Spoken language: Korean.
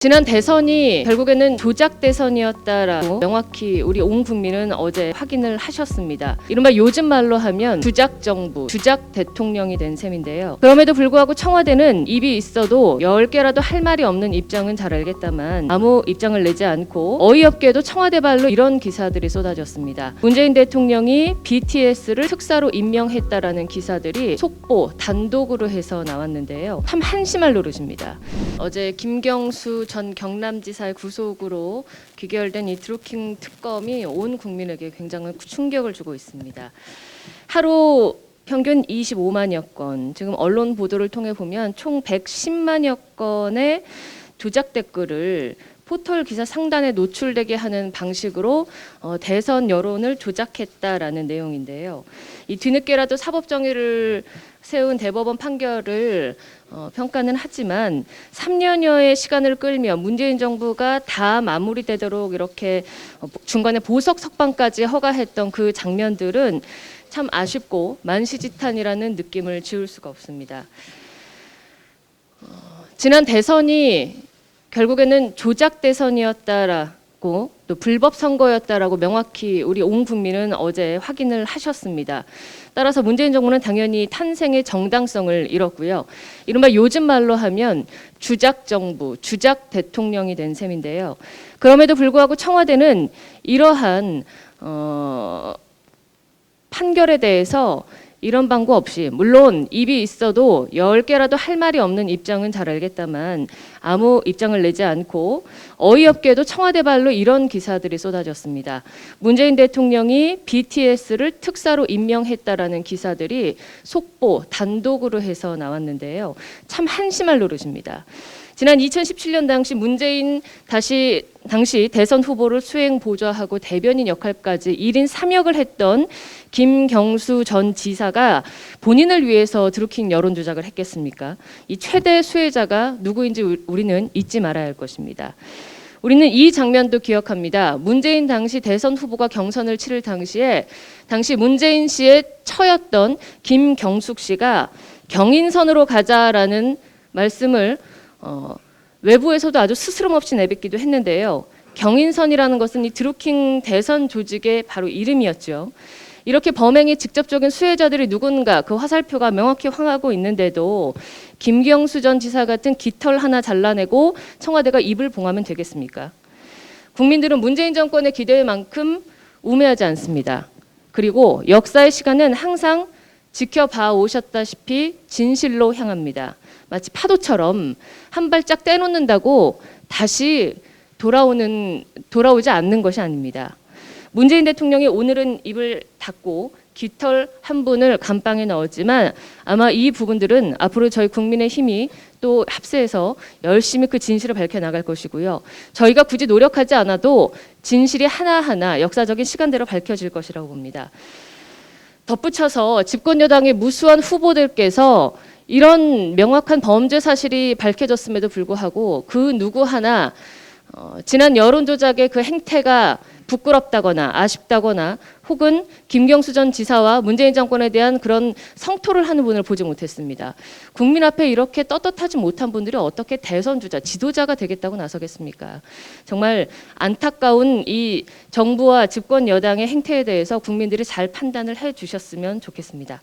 지난 대선이 결국에는 조작 대선이었다라고 명확히 우리 온 국민은 어제 확인을 하셨습니다. 이른바 요즘 말로 하면 주작 정부, 주작 대통령이 된 셈인데요. 그럼에도 불구하고 청와대는 입이 있어도 10개라도 할 말이 없는 입장은 잘 알겠다만 아무 입장을 내지 않고 어이없게도 청와대 발로 이런 기사들이 쏟아졌습니다. 문재인 대통령이 BTS를 특사로 임명했다라는 기사들이 속보, 단독으로 해서 나왔는데요. 참 한심할 노릇입니다. 어제 김경수 전 경남지사의 구속으로 귀결된 이 드루킹 특검이 온 국민에게 굉장한 충격을 주고 있습니다. 하루 평균 25만여 건, 지금 언론 보도를 통해 보면 총 110만여 건의 조작 댓글을 포털 기사 상단에 노출되게 하는 방식으로 대선 여론을 조작했다라는 내용인데요. 이 뒤늦게라도 사법정의를 세운 대법원 판결을 평가는 하지만 3년여의 시간을 끌며 문재인 정부가 다 마무리되도록 이렇게 중간에 보석 석방까지 허가했던 그 장면들은 참 아쉽고 만시지탄이라는 느낌을 지울 수가 없습니다. 지난 대선이 결국에는 조작 대선이었다라고 또 불법 선거였다라고 명확히 우리 온 국민은 어제 확인을 하셨습니다. 따라서 문재인 정부는 당연히 탄생의 정당성을 잃었고요. 이른바 요즘 말로 하면 주작 정부, 주작 대통령이 된 셈인데요. 그럼에도 불구하고 청와대는 이러한 판결에 대해서 이런 방구 없이, 물론 입이 있어도 10개라도 할 말이 없는 입장은 잘 알겠다만 아무 입장을 내지 않고 어이없게도 청와대 발로 이런 기사들이 쏟아졌습니다. 문재인 대통령이 BTS를 특사로 임명했다라는 기사들이 속보, 단독으로 해서 나왔는데요. 참 한심할 노릇입니다. 지난 2017년 당시 문재인 당시 대선 후보를 수행 보좌하고 대변인 역할까지 1인 3역을 했던 김경수 전 지사가 본인을 위해서 드루킹 여론 조작을 했겠습니까? 이 최대 수혜자가 누구인지 우리는 잊지 말아야 할 것입니다. 우리는 이 장면도 기억합니다. 문재인 당시 대선 후보가 경선을 치를 당시에 당시 문재인 씨의 처였던 김경숙 씨가 경인선으로 가자라는 말씀을 외부에서도 아주 스스럼없이 내뱉기도 했는데요. 경인선이라는 것은 이 드루킹 대선 조직의 바로 이름이었죠. 이렇게 범행의 직접적인 수혜자들이 누군가 그 화살표가 명확히 황하고 있는데도 김경수 전 지사 같은 깃털 하나 잘라내고 청와대가 입을 봉하면 되겠습니까? 국민들은 문재인 정권의 기대만큼 우매하지 않습니다. 그리고 역사의 시간은 항상 지켜봐 오셨다시피 진실로 향합니다. 마치 파도처럼 한 발짝 떼놓는다고 다시 돌아오지 않는 것이 아닙니다. 문재인 대통령이 오늘은 입을 닫고 깃털 한 분을 감방에 넣었지만 아마 이 부분들은 앞으로 저희 국민의힘이 또 합세해서 열심히 그 진실을 밝혀나갈 것이고요. 저희가 굳이 노력하지 않아도 진실이 하나하나 역사적인 시간대로 밝혀질 것이라고 봅니다. 덧붙여서 집권여당의 무수한 후보들께서 이런 명확한 범죄 사실이 밝혀졌음에도 불구하고 그 누구 하나 지난 여론조작의 그 행태가 부끄럽다거나 아쉽다거나 혹은 김경수 전 지사와 문재인 정권에 대한 그런 성토를 하는 분을 보지 못했습니다. 국민 앞에 이렇게 떳떳하지 못한 분들이 어떻게 대선 주자, 지도자가 되겠다고 나서겠습니까? 정말 안타까운 이 정부와 집권 여당의 행태에 대해서 국민들이 잘 판단을 해 주셨으면 좋겠습니다.